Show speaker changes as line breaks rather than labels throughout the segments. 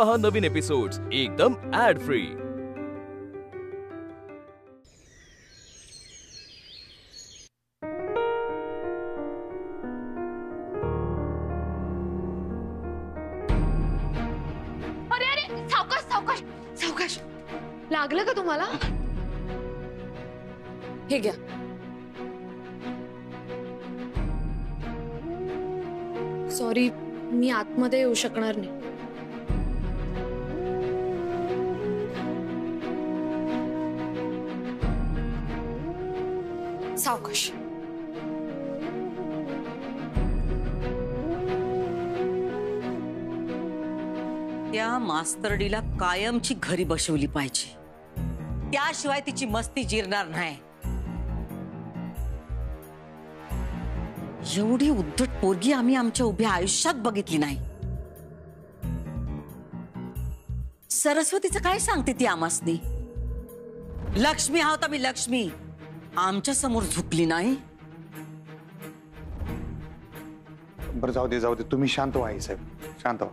पहा नवीन एपिसोड्स एकदम add free.
अरे अरे सावकाश सावकाश सावकाश, लागलं का तुम्हाला? हे घ्या। सॉरी, मी आतमध्ये येऊ शकणार नाही। सावकाश।
त्या मास्तरडीला कायमची घरी बसवली पाहिजे, त्याशिवाय तिची मस्ती जिरणार नाही। एवढी उद्धट पोरगी आम्ही आमच्या उभ्या आयुष्यात बघितली नाही। सरस्वतीचं काय सांगते ती आमासनी? लक्ष्मी आहोत आम्ही, लक्ष्मी आमच्या समोर झुकली नाही।
बरं जाऊ दे, तुम्ही शांत व्हा आई साहेब, शांत व्हा।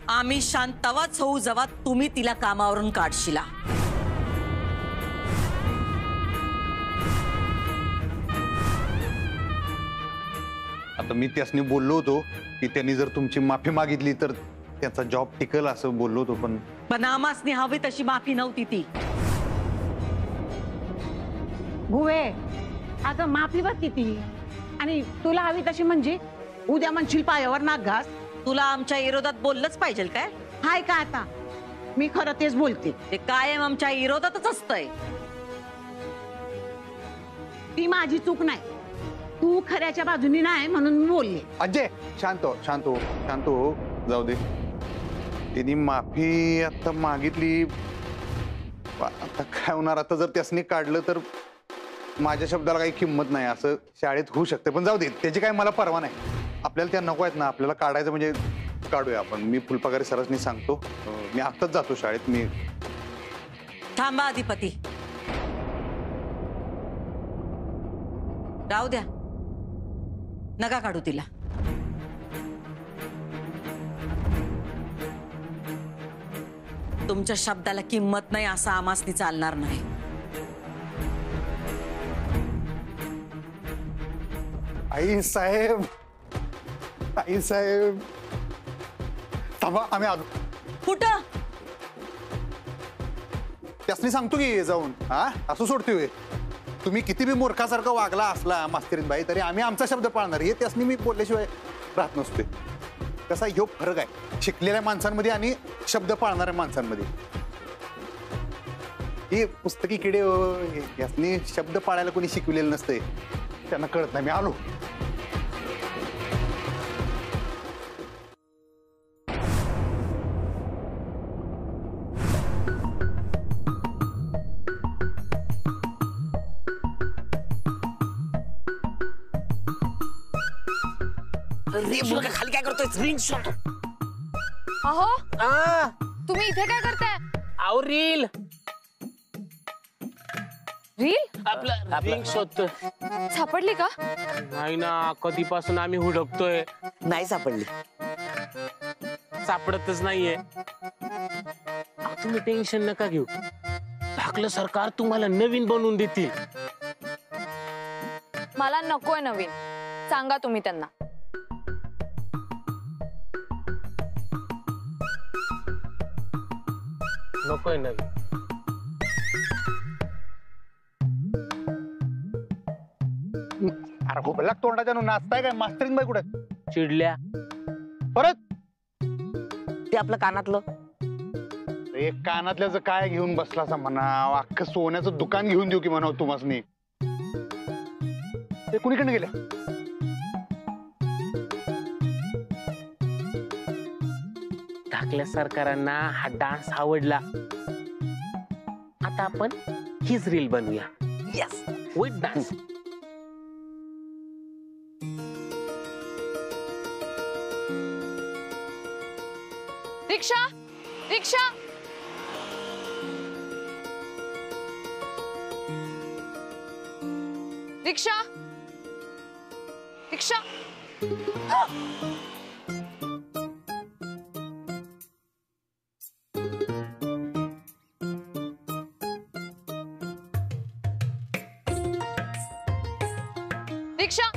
आम्ही शांतवाच होऊ जेव्हा तुम्ही तिला कामावरून काढशिला।
आता मी त्यासनी बोललो होतो की त्यांनी जर तुमची माफी मागितली तर त्याचा जॉब टिकल असं बोललो होतो, पण
आमासनी हवी तशी माफी नव्हती ती।
भुवे, अगं माफी बघ किती, आणि तुला हवी तशी म्हणजे उद्या म्हणशील पायावर नाक घास।
तुला आमच्या विरोधात बोललंच पाहिजे काय?
हाय का आता? मी खरं तेच बोलते।
ते कायम आमच्या विरोधातच असतंय।
ती माझी चूक नाही, तू खऱ्याच्या बाजूनी नाही म्हणून मी बोलले।
अजय शांत हो, जाऊ दे। तिने माफी आता मागितली, आता काय होणार? आता जर त्यासनी काढलं तर माझ्या शब्दाला काही किंमत नाही असं शाळेत होऊ शकते, पण जाऊ दे, त्याची काही मला परवा नाही। आपल्याला त्या नको आहेत ना, आपल्याला काढायचं म्हणजे काढूया आपण। मी फुलपगारी सरसनी सांगतो, मी आत्ताच जातो शाळेत। मी
थांबा अधिपती, राहू द्या, नका काढू तिला। तुमच्या शब्दाला किंमत नाही असं आमासनी चालणार नाही।
आई साहेब थांबा, आम्ही आलो।
कुठं?
त्यासनी सांगतो की जाऊन। हा असं सोडतोय? तुम्ही किती बी मूर्खासारखं वागला असला मास्तरीन बाई, तरी आम्ही आमचा शब्द पाळणार। हे त्यासनी मी बोलल्याशिवाय राहत नसतोय। कसा ह्यो फरक आहे शिकलेल्या माणसांमध्ये आणि शब्द पाळणाऱ्या माणसांमध्ये। हे पुस्तकी किडे यासनी शब्द पाळायला कोणी शिकवलेलं नसतंय, त्यांना कळत नाही। मी आलो।
खाली काय करतोय? Ring shot.
अहो, तुम्ही इथे काय करताय?
आव रील
रील
रिंग शोधतोय।
सापडली का?
नाही ना, कधीपासून आम्ही हुडकतोय,
नाही सापडली,
सापडतच नाहीये। तुम्ही टेन्शन नका घेऊ, ढाकलं सरकार तुम्हाला नवीन बनवून देतील।
मला नकोय नवीन, सांगा तुम्ही त्यांना।
नकोय नवीन?
अरे हो तोंडाच्या नाचताय काय? मास्तरीन बाई कुठे?
चिडल्या
परत
ते आपलं कानातलं।
एक कानातल्याचं काय घेऊन बसला म्हणा? अख्खं सोन्याचं दुकान घेऊन देऊ की म्हणा तुम्हाला? ते कुणीकडे गेले?
ढाकल्या सरकारांना हा डान्स आवडला, आता आपण हीच रील बनवूया।
Yes,
with dance.
Rickshaw, rickshaw, rickshaw, rickshaw. Rickshaw.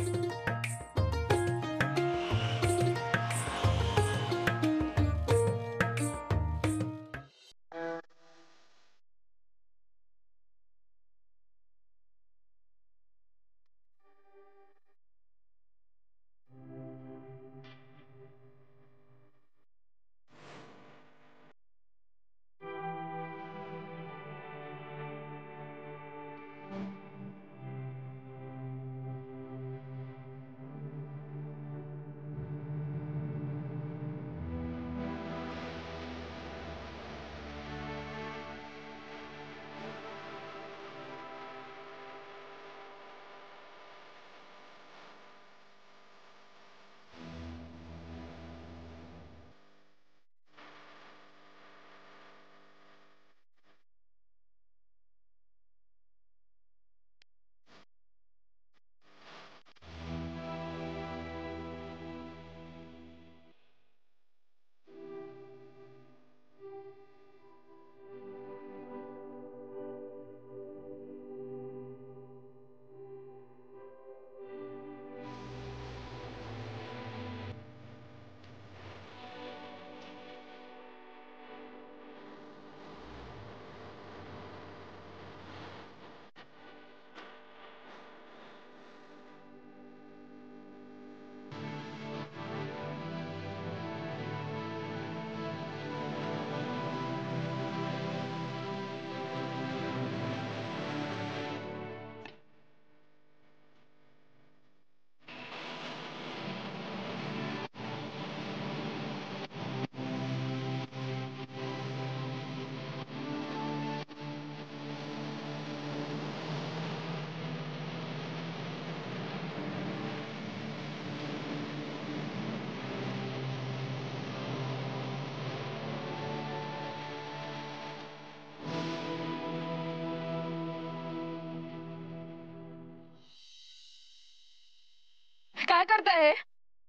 काय करताय?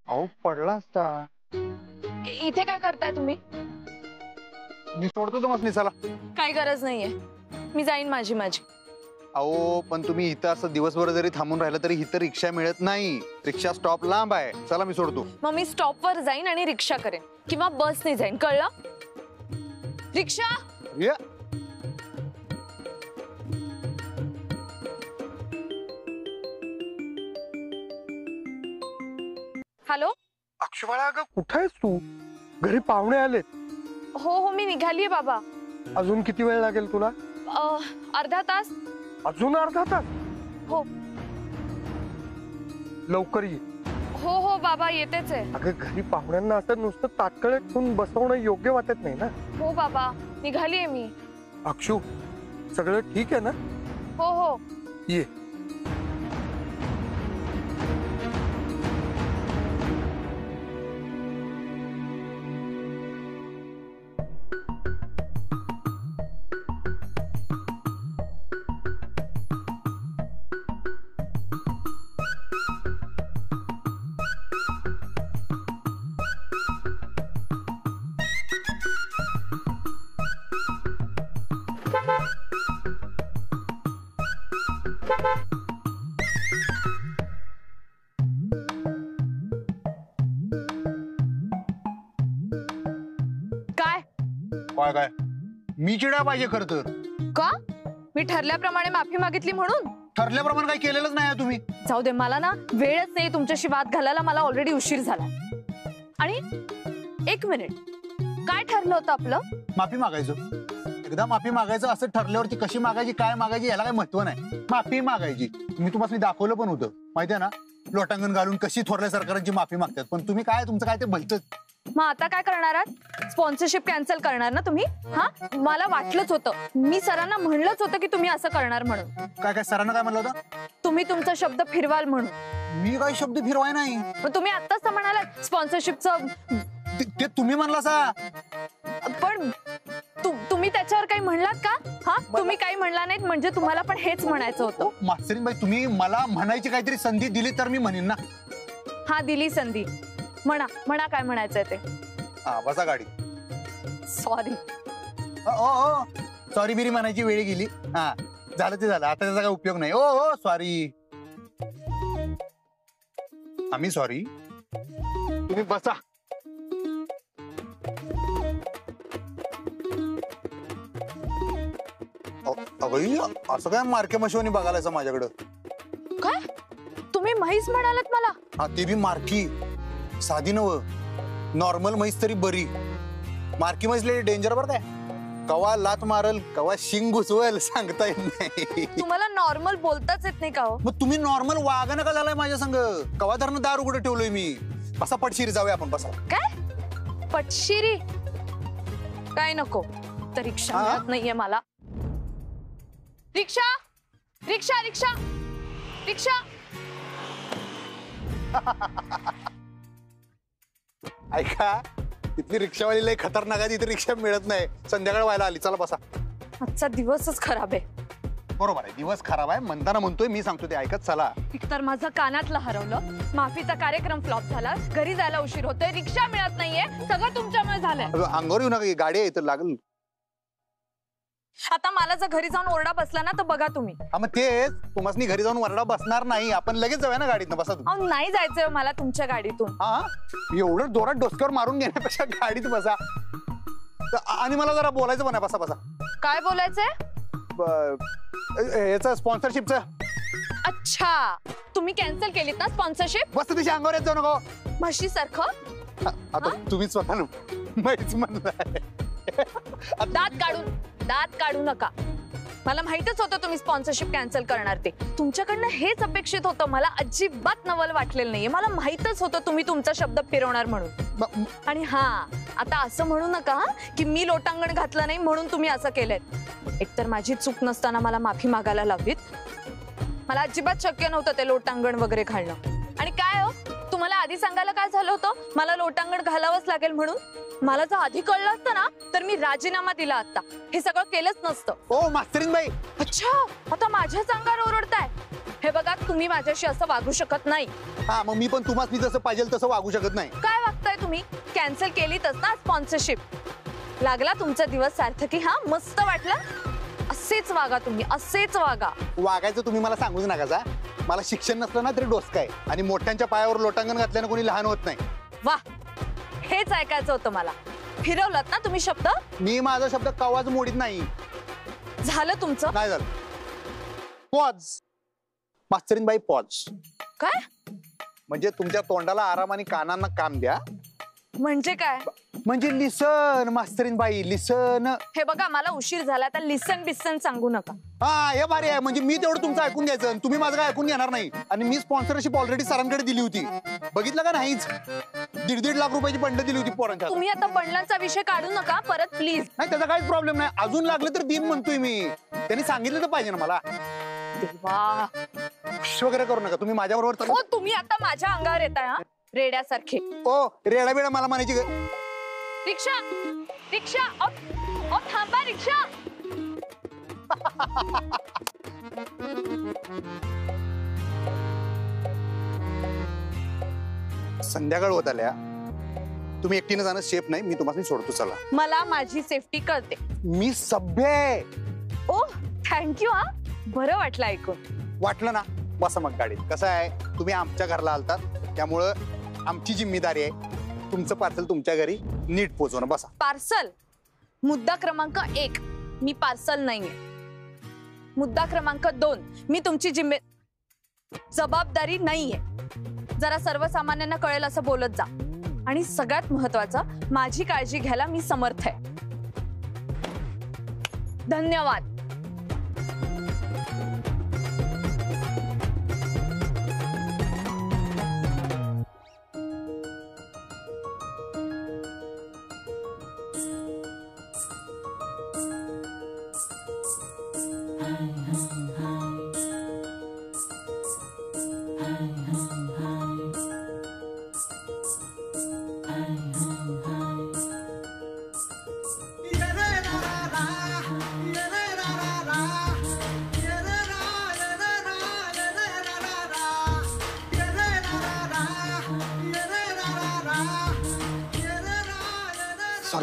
अहो पडला असता.
इथे काय करताय तुम्ही?
मी सोडतो तुम्हाला. चला.
काही गरज नाहीये, मी जाईन माझी.
अहो पण तुम्ही इथं असं दिवसभर जरी थांबून राहिलं तरी इथं रिक्षा मिळत नाही. रिक्षा स्टॉप लांब आहे. चला मी सोडतो.
मग मी स्टॉपवर जाईन आणि रिक्षा करेन किंवा बसने जाईन, कळलं? रिक्षा.
या.
हॅलो.
अक्षबाळा, अगं कुठे आहेस तू? घरी पाहुणे आलेत.
हो मी निघालीये बाबा.
अजून किती वेळ लागेल तुला?
अर्धा तास.
अजून अर्धा तास?
हो.
लवकर ये.
हो बाबा, येतेच आहे.
अगं घरी पाहुण्यांना असं नुसतं ताटकळत ठेवून बसवणं योग्य वाटत नाही ना.
हो बाबा, निघालीये मी.
अक्षू, सगळं ठीक आहे ना?
हो.
ये.
काय मी चिडा पाहिजे खर तर?
का? मी ठरल्याप्रमाणे माफी मागितली म्हणून?
ठरल्याप्रमाणे काही केलेलंच नाही तुम्ही.
जाऊ दे, मला ना वेळच नाही तुमच्याशी वाद घालायला. मला ऑलरेडी उशीर झाला. आणि एक मिनिट, काय ठरलं होतं आपलं?
माफी मागायचं. एकदा माफी मागायचं असं ठरल्यावरती कशी मागायची, काय मागायची याला काही महत्व नाही. माफी मागायची. मी तुम्हाला दाखवलं पण होतं, माहितीये ना, लोटांगण घालून कशी थोरल्या सरकारांची माफी मागतात. पण तुम्ही काय, तुमचं काय ते भलतंच.
मग आता काय करणार आहात? स्पॉन्सरशिप कॅन्सल करणार ना तुम्ही? हा, मला वाटलंच होतं. मी सरांना म्हणलंच होतं की तुम्ही असं करणार म्हणून.
काय सरांना काय म्हणलं होतं?
तुम्ही तुमचा शब्द फिरवाल म्हणून.
मी काही शब्द फिरवाय नाही.
मग तुम्ही आत्ताच तर म्हणालात स्पॉन्सरशिपचं.
ते तुम्ही म्हणला सा.
पण तुम्ही त्याच्यावर काही म्हणलात का? हा, तुम्ही काही म्हणला नाहीत म्हणजे तुम्हाला पण हेच म्हणायचं होतं.
मास्तरीनबाई, तुम्ही मला म्हणायची काहीतरी संधी दिली तर मी म्हणेन ना.
हा, दिली संधी. म्हणा काय म्हणायचंय ते.
बसा गाडी.
सॉरी.
सॉरी बिरी म्हणायची वेळ गेली. हा, झालं ते झालं. आता त्याचा काय उपयोग नाही. ओ सॉरी. आम्ही सॉरी. तुम्ही बसा. असं काय मार्के मशिवानी बघायला माझ्याकडं?
काय तुम्ही म्हैस म्हणालात मला?
हा ते बी मार्की, साधी नव, नॉर्मल म्हैस तरी बरी. मार्की म्हैस लय डेंजर बरं काय. कवा लात मारल कवा शिंग घुसवल सांगता येत नाही.
तुम्हाला नॉर्मल बोलताच येत नाही का हो?
मग तुम्ही नॉर्मल वागा नका झालाय माझ्या संग. कवा धरणं दार उघडं ठेवलोय मी. बसा पटशिरी जाऊया आपण. बसा.
काय पटशिरी? काय नको तर रिक्षा मिळत नाहीये मला. रिक्षा रिक्षा रिक्षा रिक्षा.
ऐका तिथली रिक्षावाली लय खतरनाक आहे. तिथे रिक्षा मिळत नाही. संध्याकाळ व्हायला आली. चला बसा.
आजचा दिवसच खराब आहे.
बरोबर आहे दिवस खराब आहे म्हणताना म्हणतोय मी. सांगतो ते ऐकत चला.
एकतर माझं कानातलं हरवलं, माफीचा कार्यक्रम फ्लॉप झाला, घरी जायला उशीर होतोय, रिक्षा मिळत नाहीये, सगळं तुमच्यामुळे झालंय.
अंगावर येऊ नका. गाडी आहे तर लागल.
आता मला जर घरी जाऊन ओरडा बसला ना तर बघा तुम्ही.
हा मग तेच तुम्हाला घरी जाऊन वरडा बसणार नाही. आपण लगेच जाऊया ना गाडीतनं. बसा तुम्ही.
अहो नाही जायचंय मला तुमच्या गाडीतून.
हा एवढं जोरात डोसक्यावर मारून घेण्यापेक्षा गाडीत बसा. आणि मला जरा बोलायचं पण आहे. बसा बसा.
काय बोलायचंय?
याचं स्पॉन्सरशिपचं.
अच्छा तुम्ही कॅन्सल केलीत ना स्पॉन्सरशिप?
बस तिच्या अंगावर येत जाऊ नको.
म्हशी सारखं.
आता तुम्ही स्वतः माहितीच म्हणताय.
दात काढू नका. मला माहितच होतं तुम्ही स्पॉन्सरशिप कॅन्सल करणार ते. तुमच्याकडनं हेच अपेक्षित होतं. मला अजिबात नवल वाटलेलं नाहीये. मला माहितच होतं तुम्ही तुमचा शब्द फिरवणार म्हणून. आणि हा आता असं म्हणू नका की मी लोटांगण घातलं नाही म्हणून तुम्ही असं केलंय. एकतर माझी चूक नसताना मला माफी मागायला लावलीत. मला अजिबात शक्य नव्हतं ते लोटांगण वगैरे घालणं. आणि काय हो तुम्हाला आधी सांगायला काय झालं होतं मला लोटांगण घालावंच लागेल म्हणून? मला जर आधी कळलं असतं ना तर मी राजीनामा दिला असता. हे सगळं केलंच नसतं.
ओ मास्तरीन बाई.
अच्छा आता माझ्याच अंगावर ओरडताय. हे बघा तुम्ही माझ्याशी असं वागू शकत नाही.
हा मग मी पण तुम्हाला जसं पाहिजे तसं वागू शकत नाही.
काय वागताय तुम्ही? कॅन्सल केलीतच ना स्पॉन्सरशिप. लागला तुमचा दिवस सार्थकी. हा मस्त वाटलं. असेच वागा तुम्ही. असेच वागा.
वागायचं तुम्ही मला सांगूच नका जा. मला शिक्षण नसलं ना तरी डोसका आहे. आणि मोठ्यांच्या पायावर लोटांगण घातल्यानं कोणी लहान होत नाही.
वा हेच ऐकायचं होतं मला. फिरवलात ना तुम्ही शब्द.
मी माझा शब्द कवाच मोडीत नाही.
झालं तुमचं?
नाही झालं. पॉज मास्तरीन बाई पॉज.
काय
म्हणजे तुमच्या तोंडाला आराम आणि कानांना काम द्या.
म्हणजे काय?
म्हणजे लिसन मास्तरीन बाई लिसन.
हे बघा मला उशीर झाला आता लिसन बिसन सांगू नका.
हा हे भारी आहे. म्हणजे मी तेवढं तुमचं ऐकून घ्यायचं आणि तुम्ही माझं काय ऐकून घेणार नाही. आणि मी स्पॉन्सरशिप ऑलरेडी सरांकडे दिली होती. बघितलं का नाहीच? 1.5 लाख रुपयाची बंड दिली होती पोरांच्या.
तुम्ही आता बंडलांचा विषय काढू नका परत प्लीज.
नाही त्याचा काहीच प्रॉब्लेम नाही. अजून लागलं तर दिन म्हणतोय मी. त्यांनी सांगितलं तर पाहिजे ना मला.
देवा
वगैरे करू नका तुम्ही माझ्याबरोबर.
हो तुम्ही आता माझ्या अंगावर येताय हा रेड्यासारखे.
ओ रेडा बेडा मला म्हणायची.
रिक्षा रिक्षा ओ थांबा रिक्षा.
संध्याकाळ होत आल्या. तुम्ही एकटीने जाणं सेफ नाही. मी तुम्हाला सोडतो. चला.
मला माझी सेफ्टी कळते.
मी सभ्य आहे.
ओ थँक्यू. हा बरं वाटलं ऐकून.
वाटलं ना. बसा मग गाडीत. कसं आहे तुम्ही आमच्या घरला आलतात त्यामुळं आमची जिम्मेदारी आहे तुमचं पार्सल तुमच्या घरी नीट पोहोचवणं. बसा.
पार्सल मुद्दा क्रमांक 1 मी पार्सल नाहीये. मुद्दा क्रमांक 2 मी तुमची जबाबदारी नाहीये. जरा सर्वसामान्यांना कळेल असं बोलत जा. आणि सगळ्यात महत्वाचं माझी काळजी घ्यायला मी समर्थ आहे. धन्यवाद.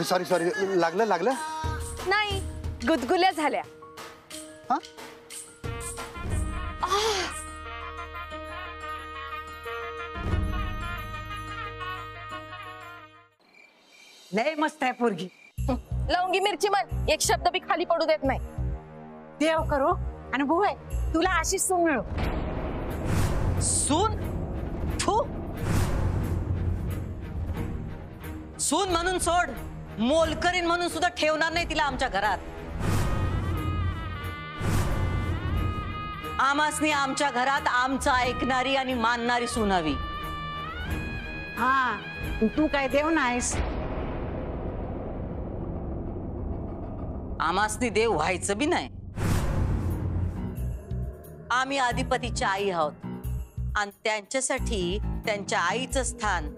सॉरी लागलं
नाही गुदगुल्या झाल्या.
हा
लय मस्त आहे पोरगी.
लवंगी मिरची मन एक शब्द बी खाली पडू देत नाही.
देव करो आणि भुवे तुला अशीच सून मिळो.
सून थू सून म्हणून सोड, मोलकरीण म्हणून सुद्धा ठेवणार नाही तिला आमच्या घरात. आमासनी आमच्या घरात आमचं ऐकणारी आणि मानणारी सून हवी.
हा तू काय देव नाहीस.
आमासनी देव व्हायचं बी नाही. आम्ही अधिपतीच्या आई आहोत आणि त्यांच्यासाठी त्यांच्या आईचं स्थान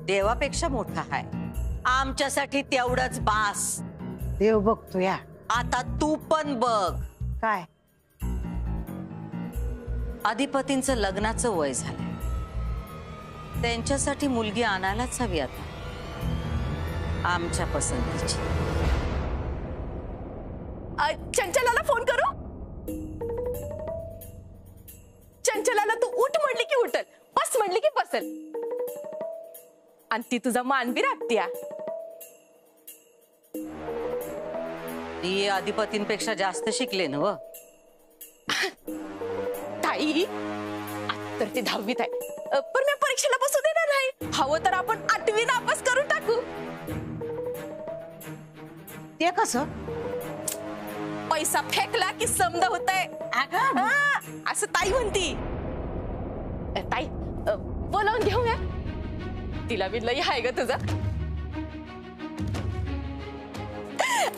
देवापेक्षा मोठं आहे. आमच्यासाठी तेवढंच बास.
देव बघतो या.
आता तू पण बघ.
काय
अधिपतींचं लग्नाचं वय झालंय. त्यांच्यासाठी मुलगी आणायलाच हवी आता, आमच्या पसंतीची.
चंचलाला फोन करू. चंचलाला तू उठ म्हणली की उठल, बस म्हणली की बसल, आणि ती तुझा मान बी राखत्या.
ती अधिपतींपेक्षा जास्त शिकले ना व.
ताई तर ती 10वीत आहे, पण मी परीक्षेला बसू देणार नाही. हवं तर आपण 8वी नापास करून टाकू.
ते कसं.
पैसा फेकला की समजा होतंय. असं ताई म्हणती. ताई बोलावून घेऊया. तिला बी लई आहे ग तुझा.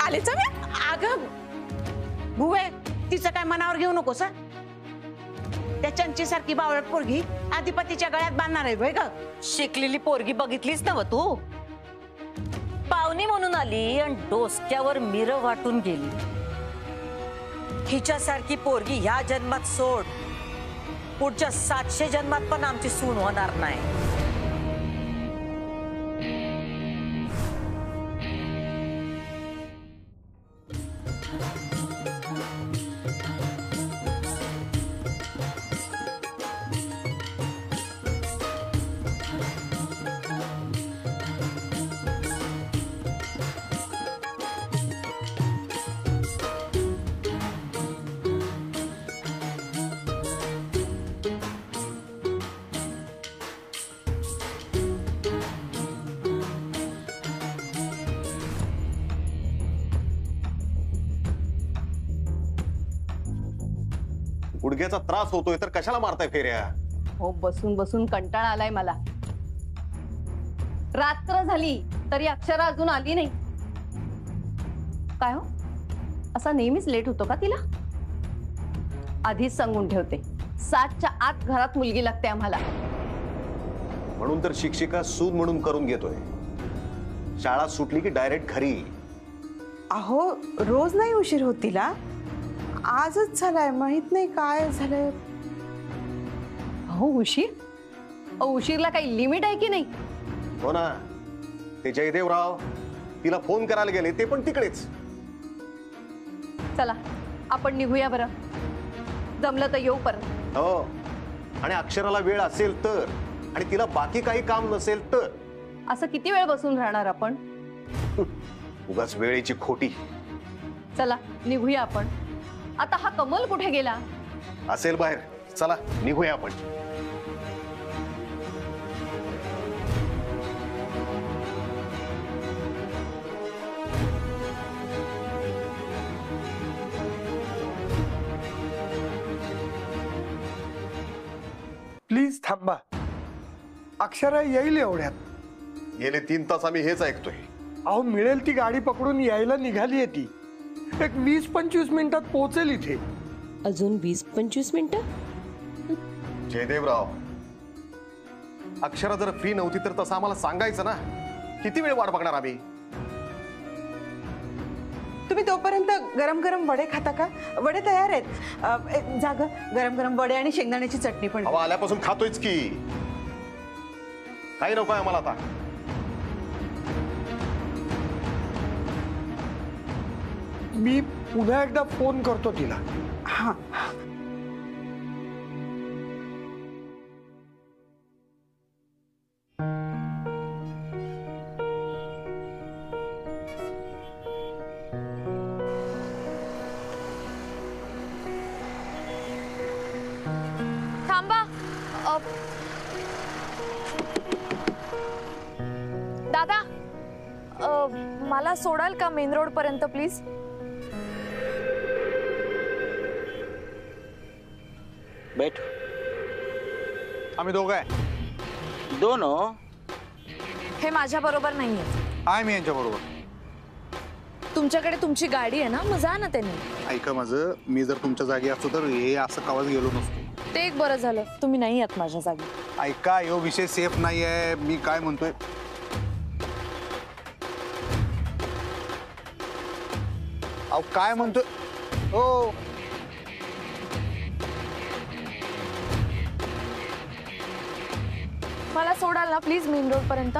आलेच मी.
अगं भुवे तिचं काय मनावर घेऊ नकोस. त्या चंची सारखी बावळट पोरगी अधिपतीच्या गळ्यात बांधणार आहे ग.
शिकलेली पोरगी बघितलीस ना व तू. पाहुणी म्हणून आली आणि डोसक्यावर मिरं वाटून गेली. हिच्यासारखी पोरगी ह्या जन्मात सोड, पुढच्या 700 जन्मात पण आमची सून होणार नाही.
गुडघ्याचा त्रास होतोय तर कशाला मारताय फेऱ्या?
हो बसून बसून कंटाळा आलाय मला. रात्र झाली तरी अक्षरा अजून आली नाही. काय हो असा नेहमीच लेट होतो का तिला? आधीच सांगून ठेवते 7च्या आत घरात मुलगी लागते आम्हाला.
म्हणून तर शिक्षिका सून म्हणून करून घेतोय. शाळा सुटली की डायरेक्ट घरी.
अहो रोज नाही उशीर होत तिला, आजच झालाय. माहित नाही काय झालंय.
हो उशीर. उशीरला काही लिमिट आहे की नाही?
हो ना. ते जयदेवराव तिला फोन करायला गेले, ते पण तिकडेच.
चला आपण निघूया बरं, जमलं तर येऊ परत.
हो आणि अक्षराला वेळ असेल तर, आणि तिला बाकी काही काम नसेल तर.
असं किती वेळ बसून राहणार आपण?
उगाच वेळेची खोटी.
चला निघूया आपण. आता हा कमल कुठे गेला?
असेल बाहेर. चला निघूया आपण.
प्लीज थांबा. अक्षरा येईल एवढ्यात.
गेले 3 तास आम्ही हेच ऐकतोय.
अहो मिळेल ती गाडी पकडून यायला निघाली ती. एक 20-25 मिनिटात पोहोचेल इथे.
अजून 20-25 मिनिटं?
जयदेवराव अक्षरा जर फ्री नव्हती तर तसं आम्हाला सांगायचं ना. किती वेळ वाट बघणार आम्ही?
तुम्ही तोपर्यंत गरम गरम वडे खाता का? वडे तयार आहेत. जाग गरम गरम वडे आणि शेंगदाण्याची चटणी पण.
हवा आल्यापासून खातोयच की. काही नको आहे आम्हाला आता.
मी पुन्हा एकदा फोन करतो तिला.
हा
दादा मला सोडाल का मेन रोड पर्यंत प्लीज?
बैठ.
आम्ही दोघं आहे.
दोनों.
हे माझ्या बरोबर नाहीये.
आहे मी यांच्या बरोबर.
तुमच्याकडे तुमची गाडी आहे ना, मग जा ना त्यांनी.
ऐका माझं, मी जर तुमच्या जागी असतो तर हे असं कवाच गेलो नसतो.
ते एक बरं झालं तुम्ही नाही आहात माझ्या जागी.
ऐका, यो विषय सेफ नाही आहे. मी काय म्हणतोय, अहो काय म्हणतोय हो.
मला सोडाल ना प्लीज मेन रोड पर्यंत?